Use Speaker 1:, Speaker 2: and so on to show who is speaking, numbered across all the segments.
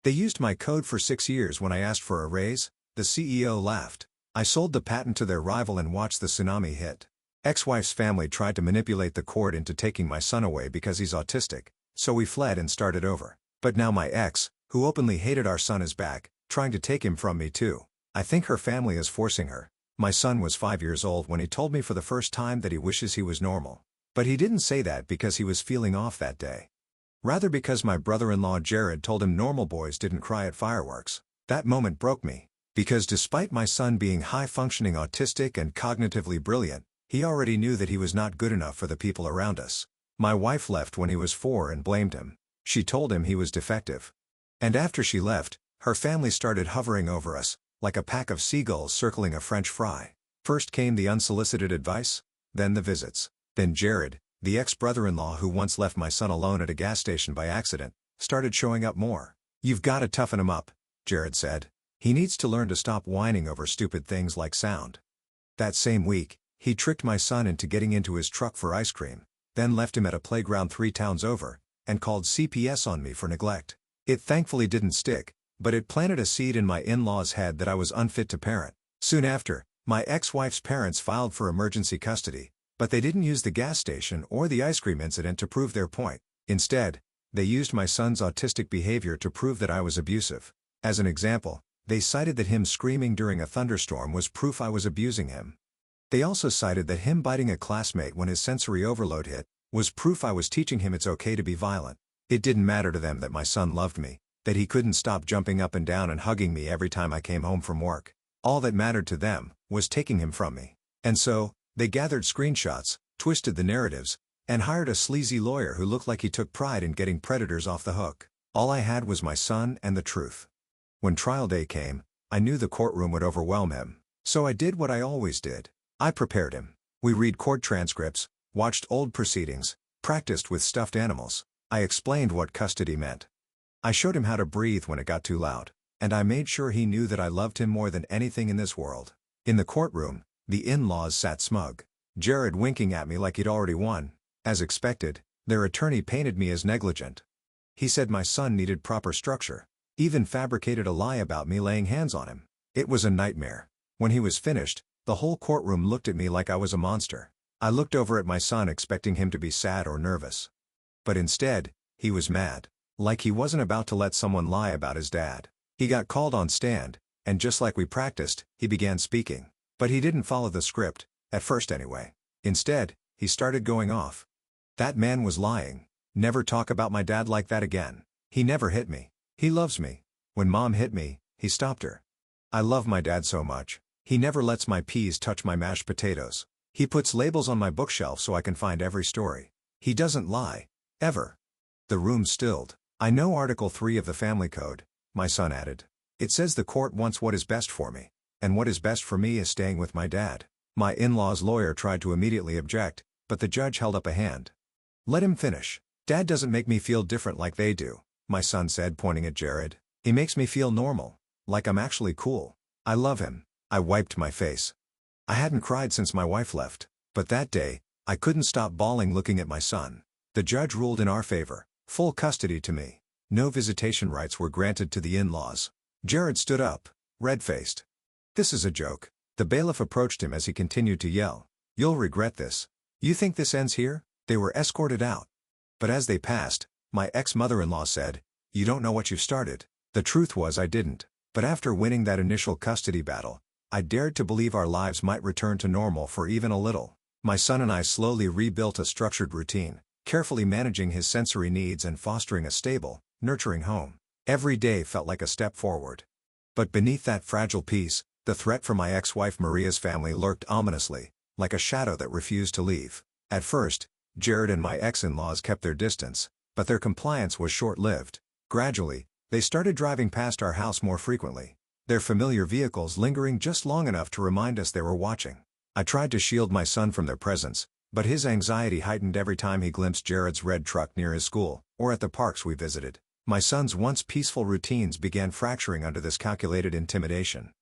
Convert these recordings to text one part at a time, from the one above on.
Speaker 1: They used my code for 6 years when I asked for a raise, the CEO laughed. I sold the patent to their rival and watched the tsunami hit. Ex-wife's family tried to manipulate the court into taking my son away because he's autistic, so we fled and started over. But now my ex, who openly hated our son, is back, trying to take him from me too. I think her family is forcing her. My son was 5 years old when he told me for the first time that he wishes he was normal. But he didn't say that because he was feeling off that day. Rather because my brother-in-law Jared told him normal boys didn't cry at fireworks. That moment broke me. Because despite my son being high-functioning autistic and cognitively brilliant, he already knew that he was not good enough for the people around us. My wife left when he was 4 and blamed him. She told him he was defective. And after she left, her family started hovering over us, like a pack of seagulls circling a French fry. First came the unsolicited advice, then the visits. Then Jared, the ex-brother-in-law who once left my son alone at a gas station by accident, started showing up more. "You've got to toughen him up," Jared said. "He needs to learn to stop whining over stupid things like sound." That same week, he tricked my son into getting into his truck for ice cream, then left him at a playground 3 towns over, and called CPS on me for neglect. It thankfully didn't stick, but it planted a seed in my in-laws' head that I was unfit to parent. Soon after, my ex-wife's parents filed for emergency custody, but they didn't use the gas station or the ice cream incident to prove their point. Instead, they used my son's autistic behavior to prove that I was abusive. As an example, they cited that him screaming during a thunderstorm was proof I was abusing him. They also cited that him biting a classmate when his sensory overload hit was proof I was teaching him it's okay to be violent. It didn't matter to them that my son loved me, that he couldn't stop jumping up and down and hugging me every time I came home from work. All that mattered to them was taking him from me. And so, they gathered screenshots, twisted the narratives, and hired a sleazy lawyer who looked like he took pride in getting predators off the hook. All I had was my son and the truth. When trial day came, I knew the courtroom would overwhelm him. So I did what I always did. I prepared him. We read court transcripts, watched old proceedings, practiced with stuffed animals. I explained what custody meant. I showed him how to breathe when it got too loud. And I made sure he knew that I loved him more than anything in this world. In the courtroom, the in-laws sat smug, Jared winking at me like he'd already won. As expected, their attorney painted me as negligent. He said my son needed proper structure, even fabricated a lie about me laying hands on him. It was a nightmare. When he was finished, the whole courtroom looked at me like I was a monster. I looked over at my son expecting him to be sad or nervous. But instead, he was mad, like he wasn't about to let someone lie about his dad. He got called on stand, and just like we practiced, he began speaking. But he didn't follow the script, at first anyway. Instead, he started going off. "That man was lying. Never talk about my dad like that again. He never hit me. He loves me. When Mom hit me, he stopped her. I love my dad so much. He never lets my peas touch my mashed potatoes. He puts labels on my bookshelf so I can find every story. He doesn't lie. Ever." The room stilled. "I know Article 3 of the Family Code," my son added. "It says the court wants what is best for me. And what is best for me is staying with my dad." My in-law's lawyer tried to immediately object, but the judge held up a hand. "Let him finish. Dad doesn't make me feel different like they do," my son said, pointing at Jared. "He makes me feel normal, like I'm actually cool. I love him." I wiped my face. I hadn't cried since my wife left, but that day, I couldn't stop bawling looking at my son. The judge ruled in our favor, full custody to me. No visitation rights were granted to the in-laws. Jared stood up, red-faced. "This is a joke." The bailiff approached him as he continued to yell. "You'll regret this. You think this ends here?" They were escorted out. But as they passed, my ex-mother-in-law said, "You don't know what you've started." The truth was I didn't. But after winning that initial custody battle, I dared to believe our lives might return to normal for even a little. My son and I slowly rebuilt a structured routine, carefully managing his sensory needs and fostering a stable, nurturing home. Every day felt like a step forward. But beneath that fragile peace, the threat from my ex-wife Maria's family lurked ominously, like a shadow that refused to leave. At first, Jared and my ex-in-laws kept their distance, but their compliance was short-lived. Gradually, they started driving past our house more frequently, their familiar vehicles lingering just long enough to remind us they were watching. I tried to shield my son from their presence, but his anxiety heightened every time he glimpsed Jared's red truck near his school, or at the parks we visited. My son's once peaceful routines began fracturing under this calculated intimidation.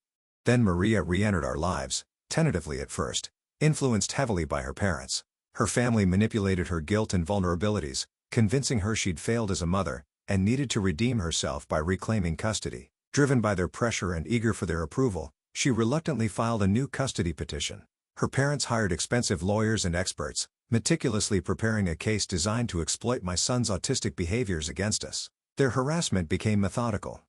Speaker 1: Then Maria re-entered our lives, tentatively at first, influenced heavily by her parents. Her family manipulated her guilt and vulnerabilities, convincing her she'd failed as a mother, and needed to redeem herself by reclaiming custody. Driven by their pressure and eager for their approval, she reluctantly filed a new custody petition. Her parents hired expensive lawyers and experts, meticulously preparing a case designed to exploit my son's autistic behaviors against us. Their harassment became methodical.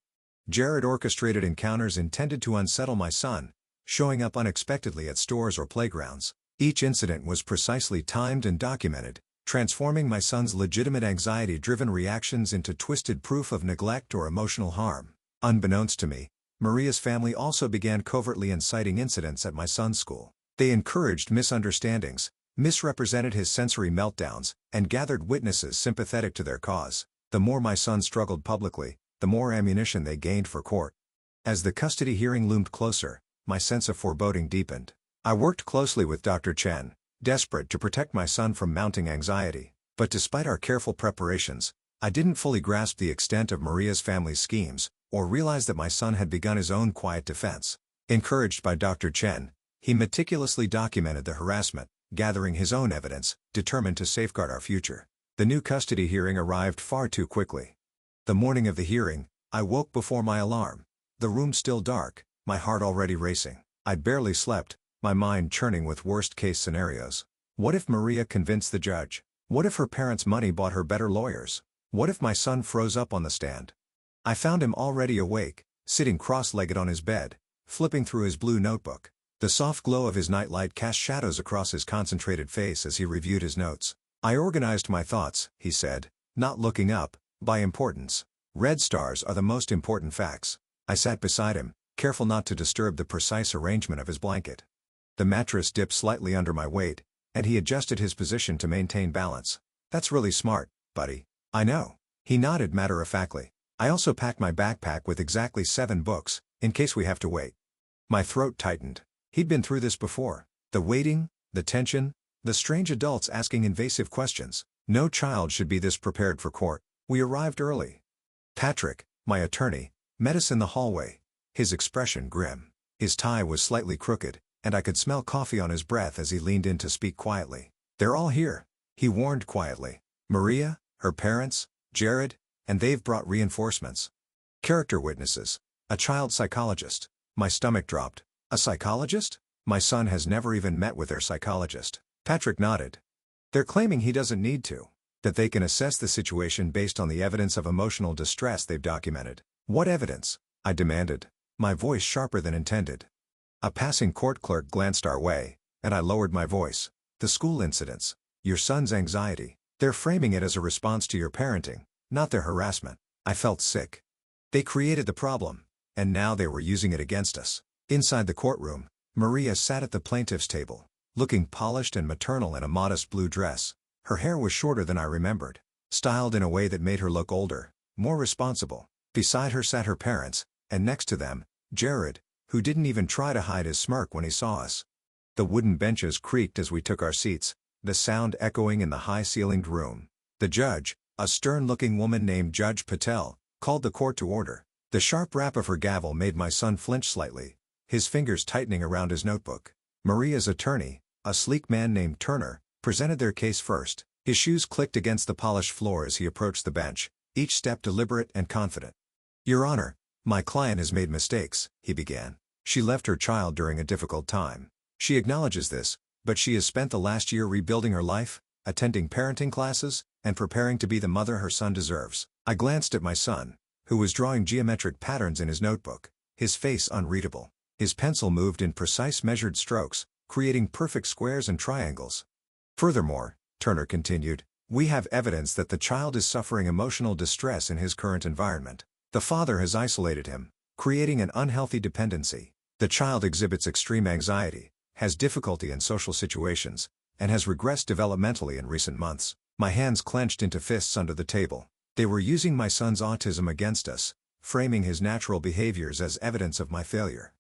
Speaker 1: Jared orchestrated encounters intended to unsettle my son, showing up unexpectedly at stores or playgrounds. Each incident was precisely timed and documented, transforming my son's legitimate anxiety-driven reactions into twisted proof of neglect or emotional harm. Unbeknownst to me, Maria's family also began covertly inciting incidents at my son's school. They encouraged misunderstandings, misrepresented his sensory meltdowns, and gathered witnesses sympathetic to their cause. The more my son struggled publicly, the more ammunition they gained for court. As the custody hearing loomed closer, my sense of foreboding deepened. I worked closely with Dr. Chen, desperate to protect my son from mounting anxiety. But despite our careful preparations, I didn't fully grasp the extent of Maria's family's schemes, or realize that my son had begun his own quiet defense. Encouraged by Dr. Chen, he meticulously documented the harassment, gathering his own evidence, determined to safeguard our future. The new custody hearing arrived far too quickly. The morning of the hearing, I woke before my alarm. The room still dark, my heart already racing. I'd barely slept, my mind churning with worst-case scenarios. What if Maria convinced the judge? What if her parents' money bought her better lawyers? What if my son froze up on the stand? I found him already awake, sitting cross-legged on his bed, flipping through his blue notebook. The soft glow of his nightlight cast shadows across his concentrated face as he reviewed his notes. I organized my thoughts, he said, not looking up, by importance. Red stars are the most important facts. I sat beside him, careful not to disturb the precise arrangement of his blanket. The mattress dipped slightly under my weight, and he adjusted his position to maintain balance. That's really smart, buddy. I know. He nodded matter-of-factly. I also packed my backpack with exactly 7 books, in case we have to wait. My throat tightened. He'd been through this before. The waiting, the tension, the strange adults asking invasive questions. No child should be this prepared for court. We arrived early. Patrick, my attorney, met us in the hallway, his expression grim. His tie was slightly crooked, and I could smell coffee on his breath as he leaned in to speak quietly. They're all here, he warned quietly. Maria, her parents, Jared, and they've brought reinforcements. Character witnesses. A child psychologist. My stomach dropped. A psychologist? My son has never even met with their psychologist. Patrick nodded. They're claiming he doesn't need to. That they can assess the situation based on the evidence of emotional distress they've documented. What evidence? I demanded, my voice sharper than intended. A passing court clerk glanced our way, and I lowered my voice. The school incidents. Your son's anxiety. They're framing it as a response to your parenting, not their harassment. I felt sick. They created the problem, and now they were using it against us. Inside the courtroom, Maria sat at the plaintiff's table, looking polished and maternal in a modest blue dress. Her hair was shorter than I remembered, styled in a way that made her look older, more responsible. Beside her sat her parents, and next to them, Jared, who didn't even try to hide his smirk when he saw us. The wooden benches creaked as we took our seats, the sound echoing in the high-ceilinged room. The judge, a stern-looking woman named Judge Patel, called the court to order. The sharp rap of her gavel made my son flinch slightly, his fingers tightening around his notebook. Maria's attorney, a sleek man named Turner, presented their case first. His shoes clicked against the polished floor as he approached the bench, each step deliberate and confident. Your Honor, my client has made mistakes, he began. She left her child during a difficult time. She acknowledges this, but she has spent the last year rebuilding her life, attending parenting classes, and preparing to be the mother her son deserves. I glanced at my son, who was drawing geometric patterns in his notebook, his face unreadable. His pencil moved in precise measured strokes, creating perfect squares and triangles. Furthermore, Turner continued, we have evidence that the child is suffering emotional distress in his current environment. The father has isolated him, creating an unhealthy dependency. The child exhibits extreme anxiety, has difficulty in social situations, and has regressed developmentally in recent months. My hands clenched into fists under the table. They were using my son's autism against us, framing his natural behaviors as evidence of my failure.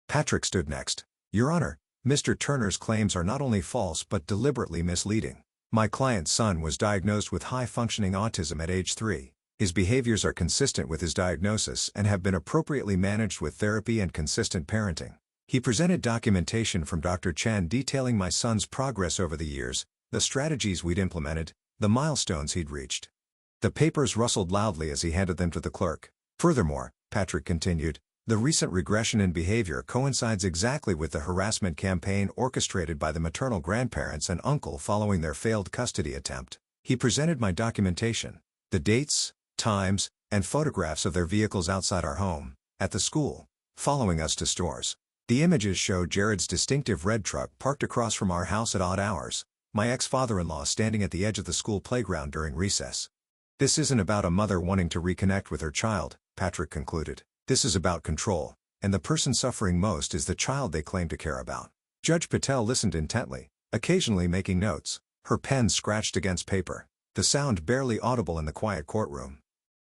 Speaker 1: Patrick stood next. Your Honor, Mr. Turner's claims are not only false but deliberately misleading. My client's son was diagnosed with high-functioning autism at age 3. His behaviors are consistent with his diagnosis and have been appropriately managed with therapy and consistent parenting. He presented documentation from Dr. Chen detailing my son's progress over the years, the strategies we'd implemented, the milestones he'd reached. The papers rustled loudly as he handed them to the clerk. Furthermore, Patrick continued, the recent regression in behavior coincides exactly with the harassment campaign orchestrated by the maternal grandparents and uncle following their failed custody attempt. He presented my documentation, the dates, times, and photographs of their vehicles outside our home, at the school, following us to stores. The images showed Jared's distinctive red truck parked across from our house at odd hours, my ex-father-in-law standing at the edge of the school playground during recess. This isn't about a mother wanting to reconnect with her child, Patrick concluded. This is about control, and the person suffering most is the child they claim to care about. Judge Patel listened intently, occasionally making notes, her pen scratched against paper, the sound barely audible in the quiet courtroom.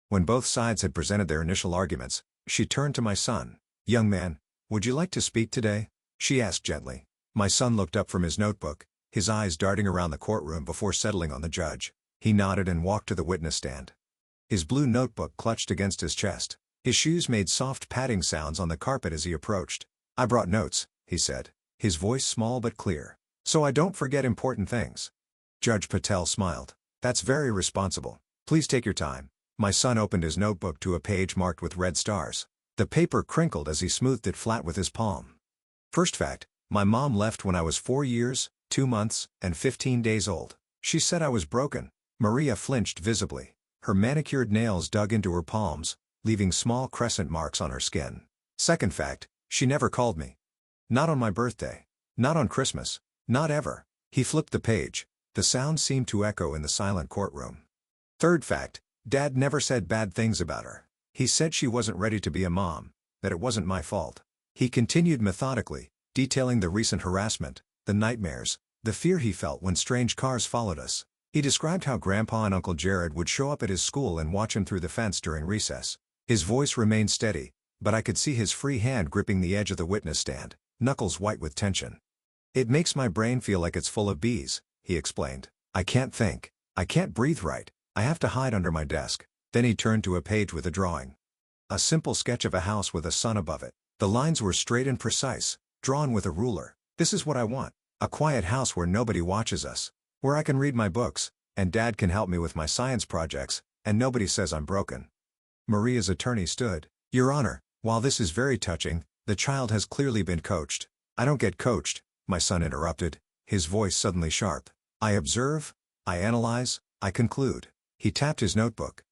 Speaker 1: When both sides had presented their initial arguments, she turned to my son. Young man, would you like to speak today? She asked gently. My son looked up from his notebook, his eyes darting around the courtroom before settling on the judge. He nodded and walked to the witness stand. His blue notebook clutched against his chest. His shoes made soft padding sounds on the carpet as he approached. I brought notes, he said, his voice small but clear, so I don't forget important things. Judge Patel smiled. That's very responsible. Please take your time. My son opened his notebook to a page marked with red stars. The paper crinkled as he smoothed it flat with his palm. First fact, my mom left when I was 4 years, 2 months, and 15 days old. She said I was broken. Maria flinched visibly. Her manicured nails dug into her palms, leaving small crescent marks on her skin. Second fact, she never called me. Not on my birthday. Not on Christmas. Not ever. He flipped the page. The sound seemed to echo in the silent courtroom. Third fact, Dad never said bad things about her. He said she wasn't ready to be a mom, that it wasn't my fault. He continued methodically, detailing the recent harassment, the nightmares, the fear he felt when strange cars followed us. He described how Grandpa and Uncle Jared would show up at his school and watch him through the fence during recess. His voice remained steady, but I could see his free hand gripping the edge of the witness stand, knuckles white with tension. It makes my brain feel like it's full of bees, he explained. I can't think. I can't breathe right. I have to hide under my desk. Then he turned to a page with a drawing. A simple sketch of a house with a sun above it. The lines were straight and precise, drawn with a ruler. This is what I want. A quiet house where nobody watches us, where I can read my books, and Dad can help me with my science projects, and nobody says I'm broken. Maria's attorney stood. Your Honor, while this is very touching, the child has clearly been coached. I don't get coached, my son interrupted, his voice suddenly sharp. I observe, I analyze, I conclude. He tapped his notebook.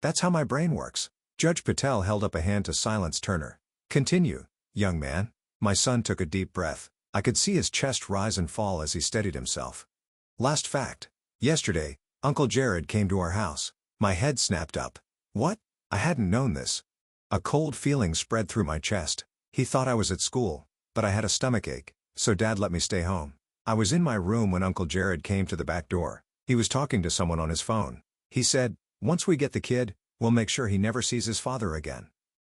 Speaker 1: That's how my brain works. Judge Patel held up a hand to silence Turner. Continue, young man. My son took a deep breath. I could see his chest rise and fall as he steadied himself. Last fact. Yesterday, Uncle Jared came to our house. My head snapped up. What? I hadn't known this. A cold feeling spread through my chest. He thought I was at school, but I had a stomachache, so Dad let me stay home. I was in my room when Uncle Jared came to the back door. He was talking to someone on his phone. He said, once we get the kid, we'll make sure he never sees his father again.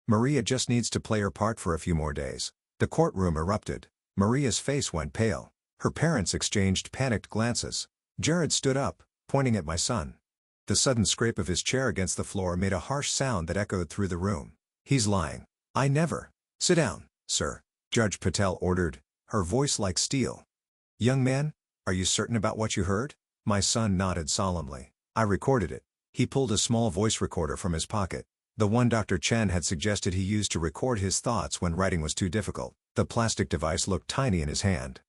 Speaker 1: Maria just needs to play her part for a few more days. The courtroom erupted. Maria's face went pale. Her parents exchanged panicked glances. Jared stood up, pointing at my son. The sudden scrape of his chair against the floor made a harsh sound that echoed through the room. He's lying. I never. Sit down, sir, Judge Patel ordered, her voice like steel. Young man, are you certain about what you heard? My son nodded solemnly. I recorded it. He pulled a small voice recorder from his pocket. The one Dr. Chen had suggested he used to record his thoughts when writing was too difficult. The plastic device looked tiny in his hand.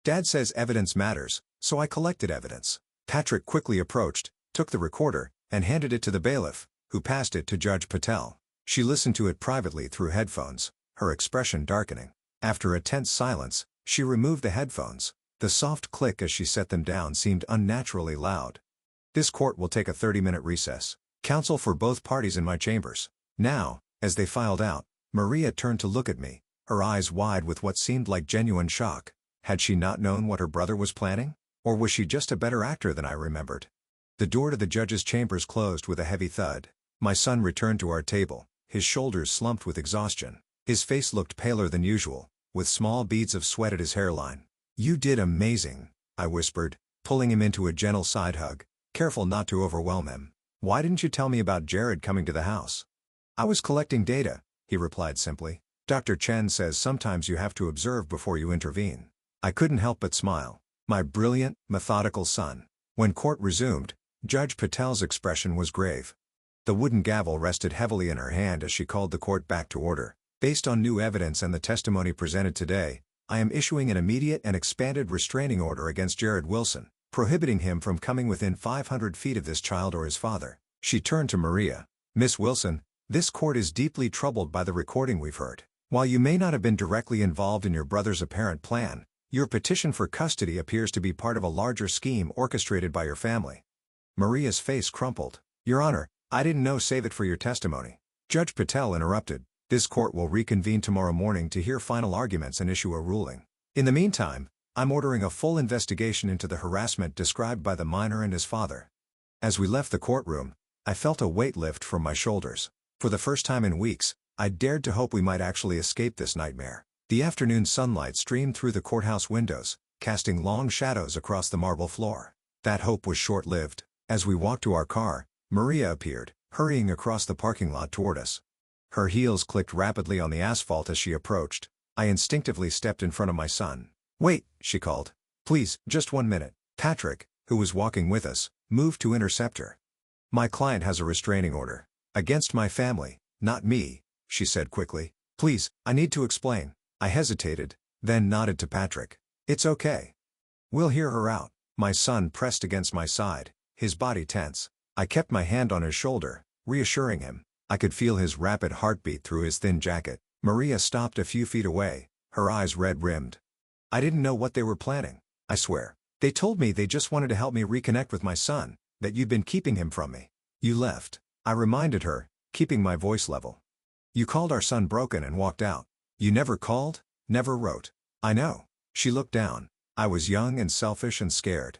Speaker 1: Dad says evidence matters, so I collected evidence. Patrick quickly approached, took the recorder, and handed it to the bailiff, who passed it to Judge Patel. She listened to it privately through headphones, her expression darkening. After a tense silence, she removed the headphones. The soft click as she set them down seemed unnaturally loud. This court will take a 30-minute recess. Counsel for both parties in my chambers. Now, as they filed out, Maria turned to look at me, her eyes wide with what seemed like genuine shock. Had she not known what her brother was planning? Or was she just a better actor than I remembered? The door to the judge's chambers closed with a heavy thud. My son returned to our table, his shoulders slumped with exhaustion. His face looked paler than usual, with small beads of sweat at his hairline. You did amazing, I whispered, pulling him into a gentle side hug, careful not to overwhelm him. Why didn't you tell me about Jared coming to the house? I was collecting data, he replied simply. Dr. Chen says sometimes you have to observe before you intervene. I couldn't help but smile. My brilliant, methodical son. When court resumed, Judge Patel's expression was grave. The wooden gavel rested heavily in her hand as she called the court back to order. Based on new evidence and the testimony presented today, I am issuing an immediate and expanded restraining order against Jared Wilson, prohibiting him from coming within 500 feet of this child or his father. She turned to Maria. Miss Wilson, this court is deeply troubled by the recording we've heard. While you may not have been directly involved in your brother's apparent plan, your petition for custody appears to be part of a larger scheme orchestrated by your family. Maria's face crumpled. Your Honor, I didn't know. Save it for your testimony. Judge Patel interrupted. This court will reconvene tomorrow morning to hear final arguments and issue a ruling. In the meantime, I'm ordering a full investigation into the harassment described by the minor and his father. As we left the courtroom, I felt a weight lift from my shoulders. For the first time in weeks, I dared to hope we might actually escape this nightmare. The afternoon sunlight streamed through the courthouse windows, casting long shadows across the marble floor. That hope was short-lived. As we walked to our car, Maria appeared, hurrying across the parking lot toward us. Her heels clicked rapidly on the asphalt as she approached. I instinctively stepped in front of my son. Wait, she called. Please, just 1 minute. Patrick, who was walking with us, moved to intercept her. My client has a restraining order. Against my family, not me, she said quickly. Please, I need to explain. I hesitated, then nodded to Patrick. It's okay. We'll hear her out. My son pressed against my side, his body tense. I kept my hand on his shoulder, reassuring him. I could feel his rapid heartbeat through his thin jacket. Maria stopped a few feet away, her eyes red-rimmed. I didn't know what they were planning, I swear. They told me they just wanted to help me reconnect with my son, that you'd been keeping him from me. You left, I reminded her, keeping my voice level. You called our son broken and walked out. You never called, never wrote. I know. She looked down. I was young and selfish and scared.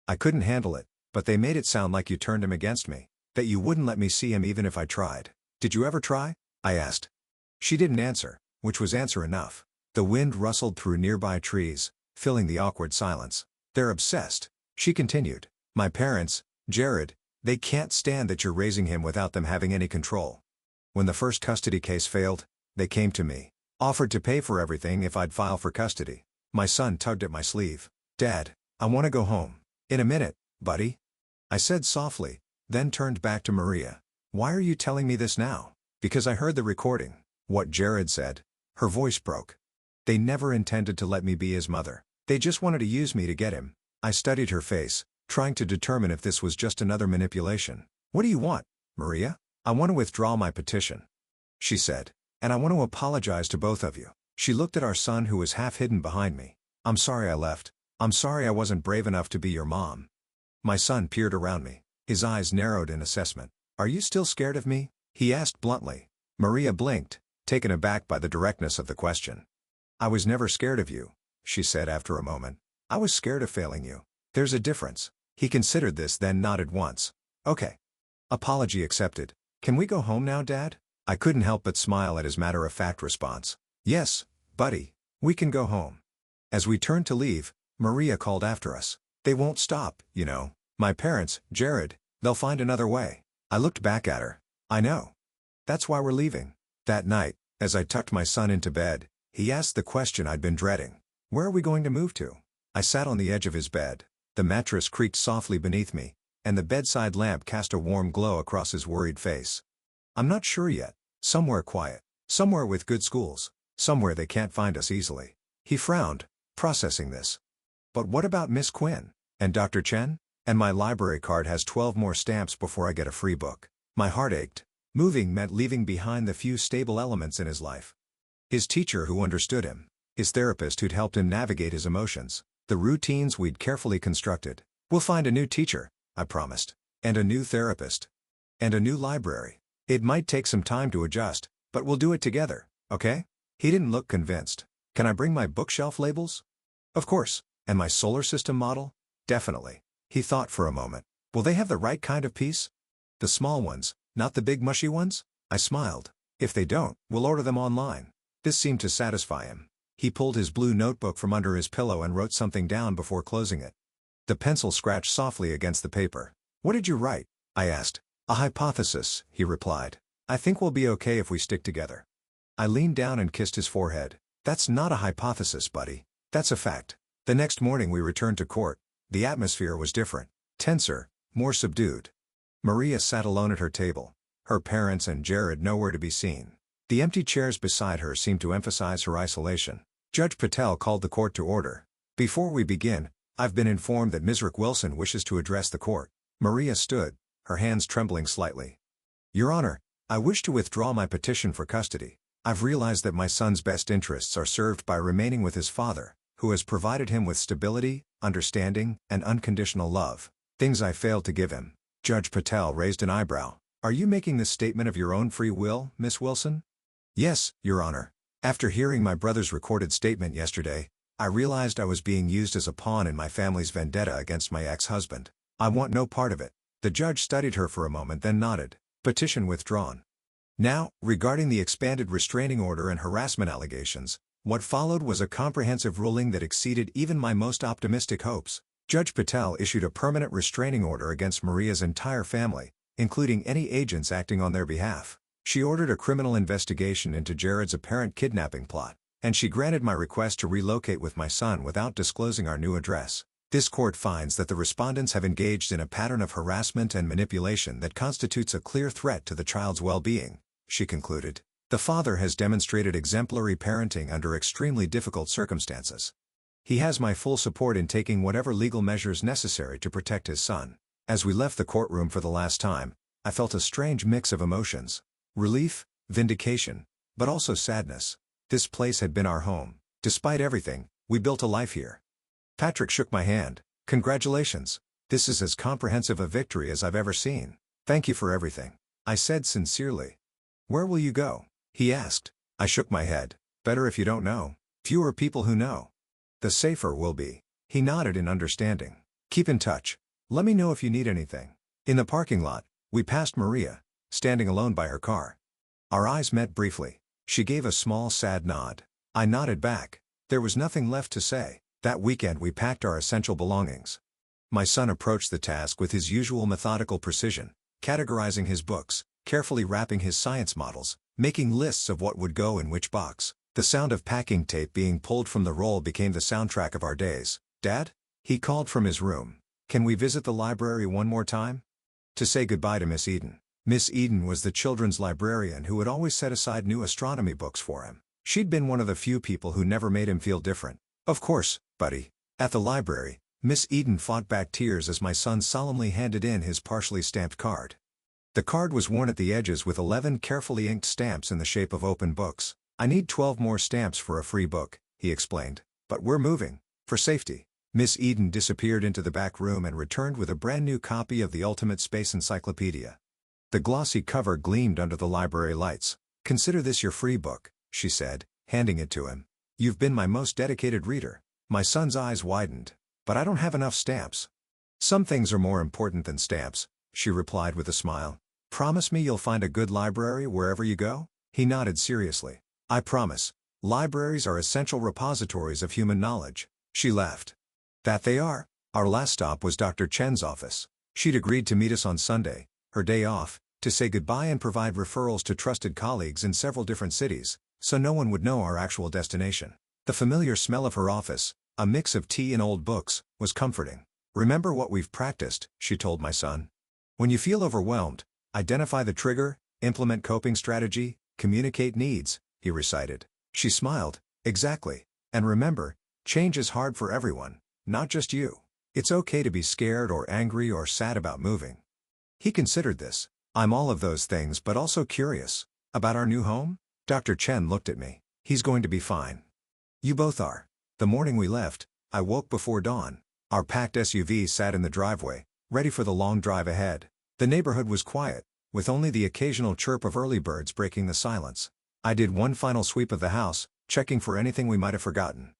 Speaker 1: I couldn't handle it, but they made it sound like you turned him against me, that you wouldn't let me see him even if I tried. Did you ever try? I asked. She didn't answer, which was answer enough. The wind rustled through nearby trees, filling the awkward silence. They're obsessed, she continued. My parents, Jared, they can't stand that you're raising him without them having any control. When the first custody case failed, they came to me, offered to pay for everything if I'd file for custody. My son tugged at my sleeve. Dad, I want to go home. In a minute, buddy. I said softly, then turned back to Maria. Why are you telling me this now? Because I heard the recording. What Jared said. Her voice broke. They never intended to let me be his mother. They just wanted to use me to get him. I studied her face, trying to determine if this was just another manipulation. What do you want, Maria? I want to withdraw my petition, she said, and I want to apologize to both of you. She looked at our son who was half hidden behind me. I'm sorry I left. I'm sorry I wasn't brave enough to be your mom. My son peered around me. His eyes narrowed in assessment. Are you still scared of me? He asked bluntly. Maria blinked, taken aback by the directness of the question. I was never scared of you, she said after a moment. I was scared of failing you. There's a difference. He considered this, then nodded once. Okay. Apology accepted. Can we go home now, Dad? I couldn't help but smile at his matter-of-fact response. Yes, buddy, we can go home. As we turned to leave, Maria called after us. They won't stop, you know. My parents, Jared, they'll find another way. I looked back at her. I know. That's why we're leaving. That night, as I tucked my son into bed, he asked the question I'd been dreading. Where are we going to move to? I sat on the edge of his bed. The mattress creaked softly beneath me, and the bedside lamp cast a warm glow across his worried face. I'm not sure yet. Somewhere quiet. Somewhere with good schools. Somewhere they can't find us easily. He frowned, processing this. But what about Miss Quinn? And Dr. Chen? And my library card has 12 more stamps before I get a free book. My heart ached. Moving meant leaving behind the few stable elements in his life. His teacher who understood him. His therapist who'd helped him navigate his emotions. The routines we'd carefully constructed. We'll find a new teacher, I promised. And a new therapist. And a new library. It might take some time to adjust, but we'll do it together, okay? He didn't look convinced. Can I bring my bookshelf labels? Of course. And my solar system model? Definitely. He thought for a moment. Will they have the right kind of piece? The small ones, not the big mushy ones? I smiled. If they don't, we'll order them online. This seemed to satisfy him. He pulled his blue notebook from under his pillow and wrote something down before closing it. The pencil scratched softly against the paper. What did you write? I asked. A hypothesis, he replied. I think we'll be okay if we stick together. I leaned down and kissed his forehead. That's not a hypothesis, buddy. That's a fact. The next morning we returned to court. The atmosphere was different. Tenser, more subdued. Maria sat alone at her table, her parents and Jared nowhere to be seen. The empty chairs beside her seemed to emphasize her isolation. Judge Patel called the court to order. Before we begin, I've been informed that Ms. Rick Wilson wishes to address the court. Maria stood, her hands trembling slightly. Your Honor, I wish to withdraw my petition for custody. I've realized that my son's best interests are served by remaining with his father, who has provided him with stability, understanding, and unconditional love. Things I failed to give him. Judge Patel raised an eyebrow. Are you making this statement of your own free will, Miss Wilson? Yes, Your Honor. After hearing my brother's recorded statement yesterday, I realized I was being used as a pawn in my family's vendetta against my ex-husband. I want no part of it. The judge studied her for a moment then nodded. Petition withdrawn. Now, regarding the expanded restraining order and harassment allegations, what followed was a comprehensive ruling that exceeded even my most optimistic hopes. Judge Patel issued a permanent restraining order against Maria's entire family, including any agents acting on their behalf. She ordered a criminal investigation into Jared's apparent kidnapping plot, and she granted my request to relocate with my son without disclosing our new address. This court finds that the respondents have engaged in a pattern of harassment and manipulation that constitutes a clear threat to the child's well-being, she concluded. The father has demonstrated exemplary parenting under extremely difficult circumstances. He has my full support in taking whatever legal measures necessary to protect his son. As we left the courtroom for the last time, I felt a strange mix of emotions. Relief, vindication, but also sadness. This place had been our home. Despite everything, we built a life here. Patrick shook my hand. Congratulations. This is as comprehensive a victory as I've ever seen. Thank you for everything, I said sincerely. Where will you go? He asked. I shook my head. Better if you don't know. Fewer people who know. The safer we'll be. He nodded in understanding. Keep in touch. Let me know if you need anything. In the parking lot, we passed Maria, standing alone by her car. Our eyes met briefly. She gave a small sad nod. I nodded back. There was nothing left to say. That weekend we packed our essential belongings. My son approached the task with his usual methodical precision, categorizing his books, carefully wrapping his science models, making lists of what would go in which box. The sound of packing tape being pulled from the roll became the soundtrack of our days. Dad? He called from his room. Can we visit the library one more time? To say goodbye to Miss Eden. Miss Eden was the children's librarian who had always set aside new astronomy books for him. She'd been one of the few people who never made him feel different. Of course, buddy. At the library, Miss Eden fought back tears as my son solemnly handed in his partially stamped card. The card was worn at the edges with 11 carefully inked stamps in the shape of open books. I need 12 more stamps for a free book, he explained. But we're moving. For safety. Miss Eden disappeared into the back room and returned with a brand new copy of the Ultimate Space Encyclopedia. The glossy cover gleamed under the library lights. Consider this your free book, she said, handing it to him. You've been my most dedicated reader. My son's eyes widened. But I don't have enough stamps. Some things are more important than stamps, she replied with a smile. Promise me you'll find a good library wherever you go? He nodded seriously. I promise. Libraries are essential repositories of human knowledge. She laughed. That they are. Our last stop was Dr. Chen's office. She'd agreed to meet us on Sunday, her day off, to say goodbye and provide referrals to trusted colleagues in several different cities, so no one would know our actual destination. The familiar smell of her office, a mix of tea and old books, was comforting. Remember what we've practiced, she told my son. When you feel overwhelmed, identify the trigger, implement coping strategy, communicate needs, he recited. She smiled. Exactly. And remember, change is hard for everyone, not just you. It's okay to be scared or angry or sad about moving. He considered this. I'm all of those things but also curious. About our new home? Dr. Chen looked at me. He's going to be fine. You both are. The morning we left, I woke before dawn. Our packed SUV sat in the driveway, ready for the long drive ahead. The neighborhood was quiet, with only the occasional chirp of early birds breaking the silence. I did one final sweep of the house, checking for anything we might have forgotten.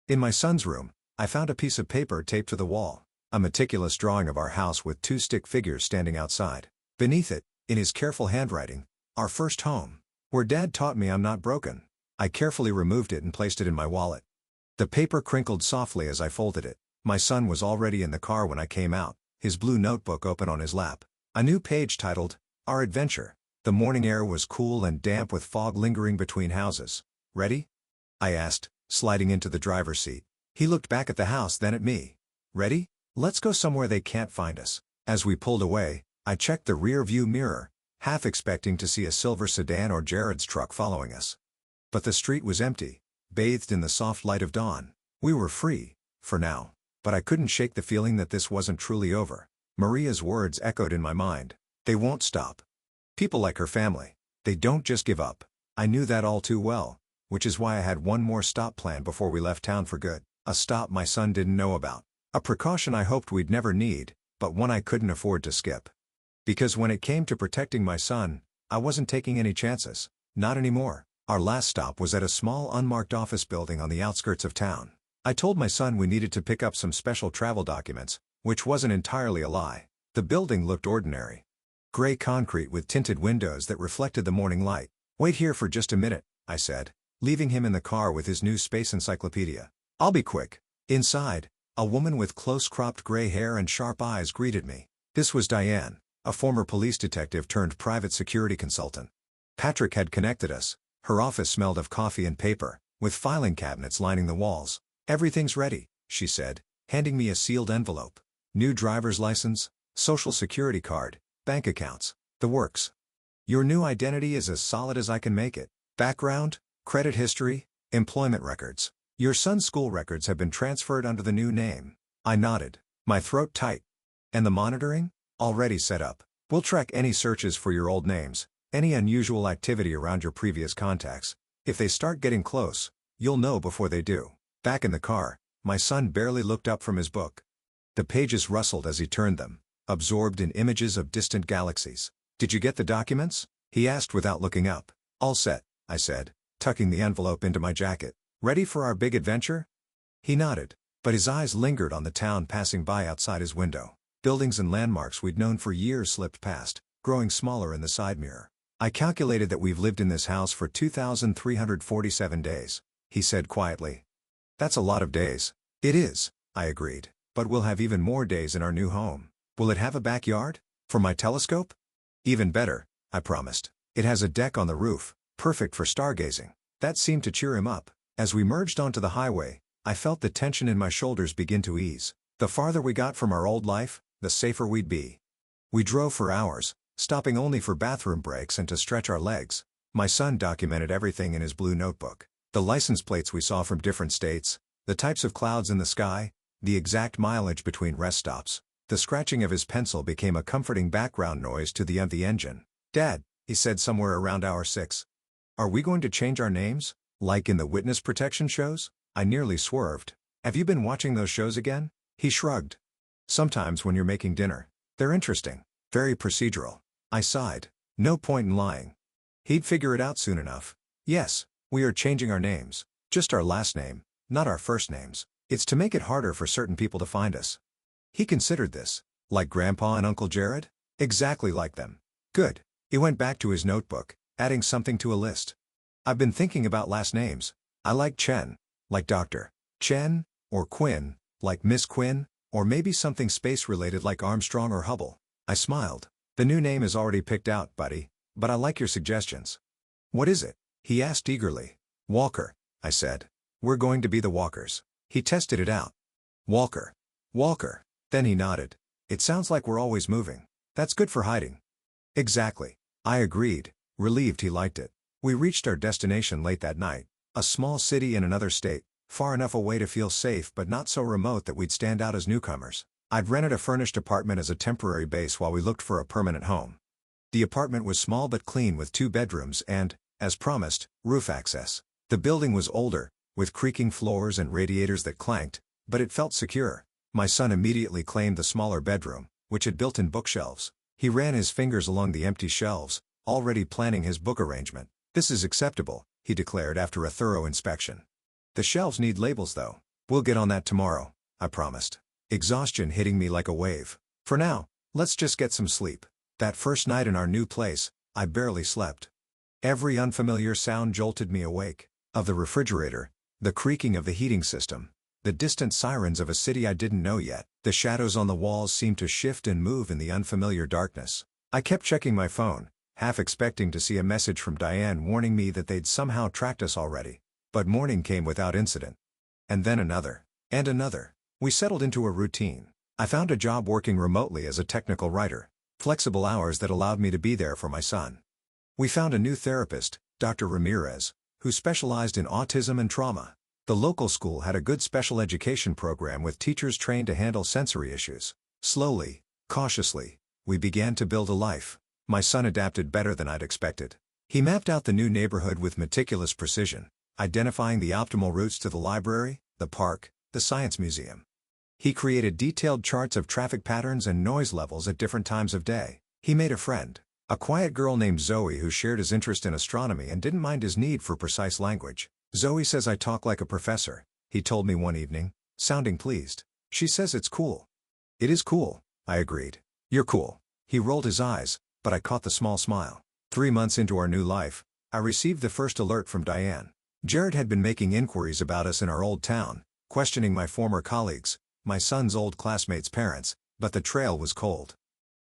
Speaker 1: In my son's room, I found a piece of paper taped to the wall, a meticulous drawing of our house with 2 stick figures standing outside. Beneath it, in his careful handwriting, our first home. Where Dad taught me I'm not broken. I carefully removed it and placed it in my wallet. The paper crinkled softly as I folded it. My son was already in the car when I came out, his blue notebook open on his lap. A new page titled, Our Adventure. The morning air was cool and damp with fog lingering between houses. Ready? I asked, sliding into the driver's seat. He looked back at the house then at me. Ready? Let's go somewhere they can't find us. As we pulled away, I checked the rear view mirror, half expecting to see a silver sedan or Jared's truck following us. But the street was empty, bathed in the soft light of dawn. We were free, for now. But I couldn't shake the feeling that this wasn't truly over. Maria's words echoed in my mind. They won't stop. People like her family, they don't just give up. I knew that all too well, which is why I had one more stop planned before we left town for good. A stop my son didn't know about. A precaution I hoped we'd never need, but one I couldn't afford to skip. Because when it came to protecting my son, I wasn't taking any chances. Not anymore. Our last stop was at a small unmarked office building on the outskirts of town. I told my son we needed to pick up some special travel documents, which wasn't entirely a lie. The building looked ordinary. Gray concrete with tinted windows that reflected the morning light. "Wait here for just a minute," I said, leaving him in the car with his new space encyclopedia. "I'll be quick." Inside, a woman with close-cropped gray hair and sharp eyes greeted me. This was Diane, a former police detective turned private security consultant. Patrick had connected us. Her office smelled of coffee and paper, with filing cabinets lining the walls. "Everything's ready," she said, handing me a sealed envelope. "New driver's license, social security card, bank accounts, the works. Your new identity is as solid as I can make it. Background, credit history, employment records. Your son's school records have been transferred under the new name." I nodded, my throat tight. "And the monitoring? Already set up. We'll track any searches for your old names, any unusual activity around your previous contacts. If they start getting close, you'll know before they do." Back in the car, my son barely looked up from his book. The pages rustled as he turned them, absorbed in images of distant galaxies. "Did you get the documents?" he asked without looking up. "All set," I said, tucking the envelope into my jacket. "Ready for our big adventure?" He nodded, but his eyes lingered on the town passing by outside his window. Buildings and landmarks we'd known for years slipped past, growing smaller in the side mirror. "I calculated that we've lived in this house for 2,347 days, he said quietly. "That's a lot of days." "It is," I agreed, "but we'll have even more days in our new home." "Will it have a backyard? For my telescope?" "Even better," I promised. "It has a deck on the roof, perfect for stargazing." That seemed to cheer him up. As we merged onto the highway, I felt the tension in my shoulders begin to ease. The farther we got from our old life, the safer we'd be. We drove for hours, stopping only for bathroom breaks and to stretch our legs. My son documented everything in his blue notebook. The license plates we saw from different states, the types of clouds in the sky, the exact mileage between rest stops. The scratching of his pencil became a comforting background noise to the empty engine. "Dad," he said somewhere around hour 6. "Are we going to change our names, like in the witness protection shows?" I nearly swerved. "Have you been watching those shows again?" He shrugged. "Sometimes when you're making dinner. They're interesting. Very procedural." I sighed. No point in lying. He'd figure it out soon enough. "Yes, we are changing our names. Just our last name, not our first names. It's to make it harder for certain people to find us." He considered this. "Like Grandpa and Uncle Jared?" "Exactly like them." "Good." He went back to his notebook, adding something to a list. "I've been thinking about last names. I like Chen, like Dr. Chen, or Quinn, like Miss Quinn, or maybe something space-related like Armstrong or Hubble." I smiled. "The new name is already picked out, buddy, but I like your suggestions." "What is it?" he asked eagerly. "Walker," I said. "We're going to be the Walkers." He tested it out. "Walker. Walker." Then he nodded. "It sounds like we're always moving. That's good for hiding." "Exactly." I agreed, relieved he liked it. We reached our destination late that night, a small city in another state, far enough away to feel safe but not so remote that we'd stand out as newcomers. I'd rented a furnished apartment as a temporary base while we looked for a permanent home. The apartment was small but clean with 2 bedrooms and, as promised, roof access. The building was older, with creaking floors and radiators that clanked, but it felt secure. My son immediately claimed the smaller bedroom, which had built-in bookshelves. He ran his fingers along the empty shelves, already planning his book arrangement. "This is acceptable," he declared after a thorough inspection. "The shelves need labels though." "We'll get on that tomorrow," I promised. Exhaustion hitting me like a wave. "For now, let's just get some sleep." That first night in our new place, I barely slept. Every unfamiliar sound jolted me awake. Of the refrigerator, the creaking of the heating system, the distant sirens of a city I didn't know yet. The shadows on the walls seemed to shift and move in the unfamiliar darkness. I kept checking my phone, half expecting to see a message from Diane warning me that they'd somehow tracked us already. But morning came without incident. And then another. And another. We settled into a routine. I found a job working remotely as a technical writer, flexible hours that allowed me to be there for my son. We found a new therapist, Dr. Ramirez, who specialized in autism and trauma. The local school had a good special education program with teachers trained to handle sensory issues. Slowly, cautiously, we began to build a life. My son adapted better than I'd expected. He mapped out the new neighborhood with meticulous precision, identifying the optimal routes to the library, the park, the science museum. He created detailed charts of traffic patterns and noise levels at different times of day. He made a friend, a quiet girl named Zoe who shared his interest in astronomy and didn't mind his need for precise language. "Zoe says I talk like a professor," he told me one evening, sounding pleased. "She says it's cool." "It is cool," I agreed. "You're cool." He rolled his eyes, but I caught the small smile. 3 months into our new life, I received the first alert from Diane. Jared had been making inquiries about us in our old town, questioning my former colleagues, my son's old classmates' parents, but the trail was cold.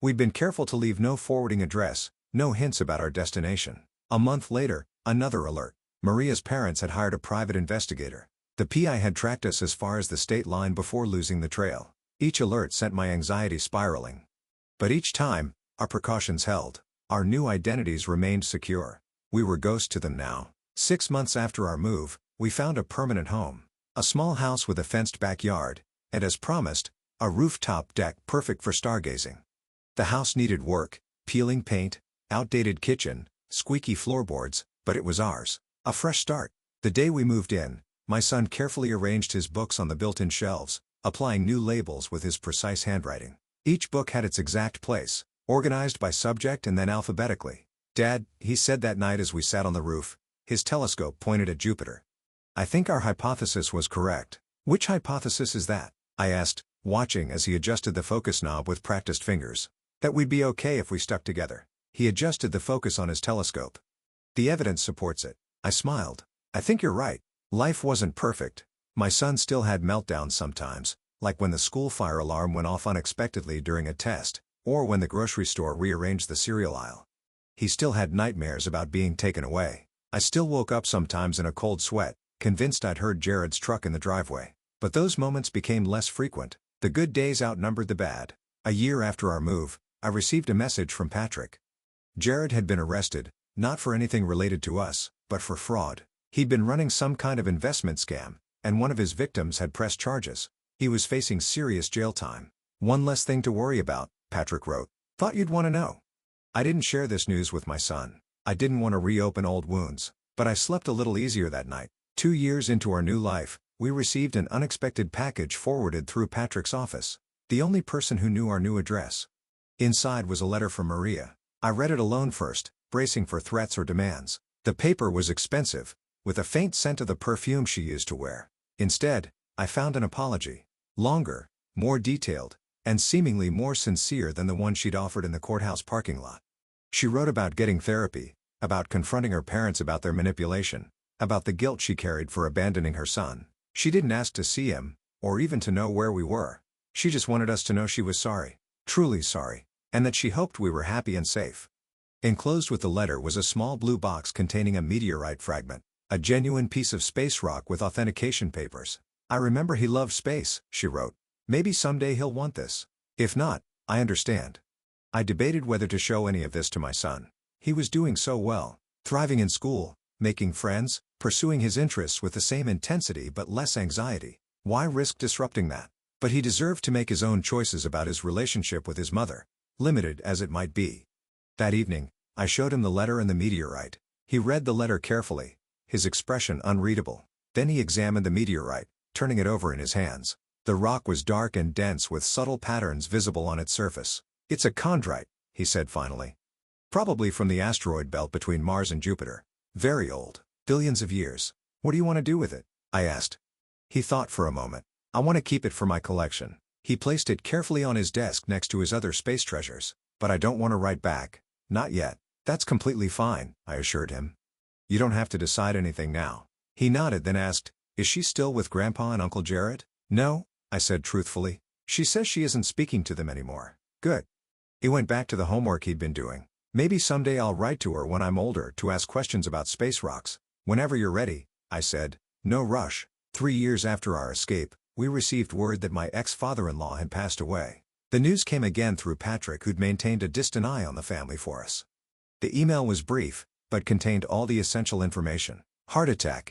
Speaker 1: We'd been careful to leave no forwarding address, no hints about our destination. A month later, another alert. Maria's parents had hired a private investigator. The PI had tracked us as far as the state line before losing the trail. Each alert sent my anxiety spiraling. But each time, our precautions held. Our new identities remained secure. We were ghosts to them now. 6 months after our move, we found a permanent home. A small house with a fenced backyard, and as promised, a rooftop deck perfect for stargazing. The house needed work, peeling paint, outdated kitchen, squeaky floorboards, but it was ours. A fresh start. The day we moved in, my son carefully arranged his books on the built-in shelves, applying new labels with his precise handwriting. Each book had its exact place, organized by subject and then alphabetically. "Dad," he said that night as we sat on the roof, his telescope pointed at Jupiter. "I think our hypothesis was correct." "Which hypothesis is that?" I asked, watching as he adjusted the focus knob with practiced fingers. "That we'd be okay if we stuck together." He adjusted the focus on his telescope. "The evidence supports it." I smiled. "I think you're right. Life wasn't perfect. My son still had meltdowns sometimes, like when the school fire alarm went off unexpectedly during a test, or when the grocery store rearranged the cereal aisle. He still had nightmares about being taken away. I still woke up sometimes in a cold sweat, convinced I'd heard Jared's truck in the driveway. But those moments became less frequent. The good days outnumbered the bad. A year after our move, I received a message from Patrick. Jared had been arrested, not for anything related to us, but for fraud. He'd been running some kind of investment scam, and one of his victims had pressed charges. He was facing serious jail time. "One less thing to worry about," Patrick wrote. "Thought you'd want to know." I didn't share this news with my son. I didn't want to reopen old wounds, but I slept a little easier that night. 2 years into our new life, we received an unexpected package forwarded through Patrick's office. The only person who knew our new address. Inside was a letter from Maria. I read it alone first, bracing for threats or demands. The paper was expensive, with a faint scent of the perfume she used to wear. Instead, I found an apology. Longer, more detailed, and seemingly more sincere than the one she'd offered in the courthouse parking lot. She wrote about getting therapy, about confronting her parents about their manipulation, about the guilt she carried for abandoning her son. She didn't ask to see him, or even to know where we were. She just wanted us to know she was sorry, truly sorry, and that she hoped we were happy and safe. Enclosed with the letter was a small blue box containing a meteorite fragment, a genuine piece of space rock with authentication papers. "I remember he loved space," she wrote. "Maybe someday he'll want this. If not, I understand." I debated whether to show any of this to my son. He was doing so well, thriving in school, making friends, pursuing his interests with the same intensity but less anxiety. Why risk disrupting that? But he deserved to make his own choices about his relationship with his mother, limited as it might be. That evening, I showed him the letter and the meteorite. He read the letter carefully, his expression unreadable. Then he examined the meteorite, turning it over in his hands. The rock was dark and dense with subtle patterns visible on its surface. "It's a chondrite," he said finally. "Probably from the asteroid belt between Mars and Jupiter. Very old, billions of years. What do you want to do with it?" I asked. He thought for a moment. "I want to keep it for my collection." He placed it carefully on his desk next to his other space treasures. "But I don't want to write back. Not yet." "That's completely fine," I assured him. "You don't have to decide anything now." He nodded, then asked, "Is she still with Grandpa and Uncle Jared?" "No," I said truthfully. "She says she isn't speaking to them anymore." "Good." He went back to the homework he'd been doing. "Maybe someday I'll write to her when I'm older to ask questions about space rocks." "Whenever you're ready," I said. "No rush." 3 years after our escape, We received word that my ex-father-in-law had passed away. The news came again through Patrick, who'd maintained a distant eye on the family for us. The email was brief, but contained all the essential information. Heart attack,